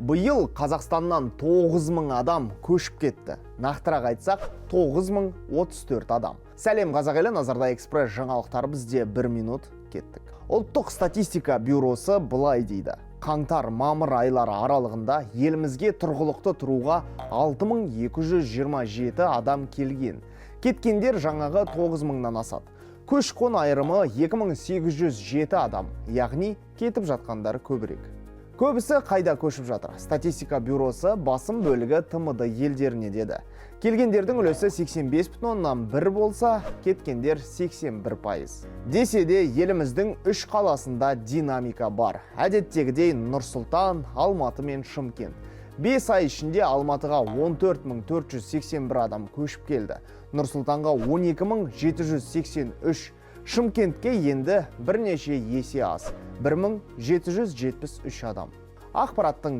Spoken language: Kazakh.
Бұйыл Қазақстаннан 9000 адам көшіп кетті. Нақтырақ айтсақ, 9034 адам. Сәлем қазақ елі, Назарда Экспресс жаңалықтар, бізде 1 минут кеттік. Ұлттық статистика бюросы былай дейді. Қаңтар-мамыр айлары аралығында елімізге тұрғылықты тұруға 6227 адам келген. Кеткендер жаңағы 9000-нан асады. Көш-қон айырымы 2807 адам, яғни кетіп жатқандар көбірек. Көбісі қайда көшіп жатыр? Статистика бюросы басым бөлігі ТМД елдеріне деді. Келгендердің үлесі 85,1 болса, кеткендер 81%. Десе де еліміздің 3 қаласында динамика бар. Әдеттегідей Нұр-Сұлтан, Алматы мен Шымкент. 5 ай ішінде Алматыға 14481 адам көшіп келді. Нұр-Сұлтанға 12783, Шымкентке енді бірнеше есе аз, 1773 адам. Ақпараттың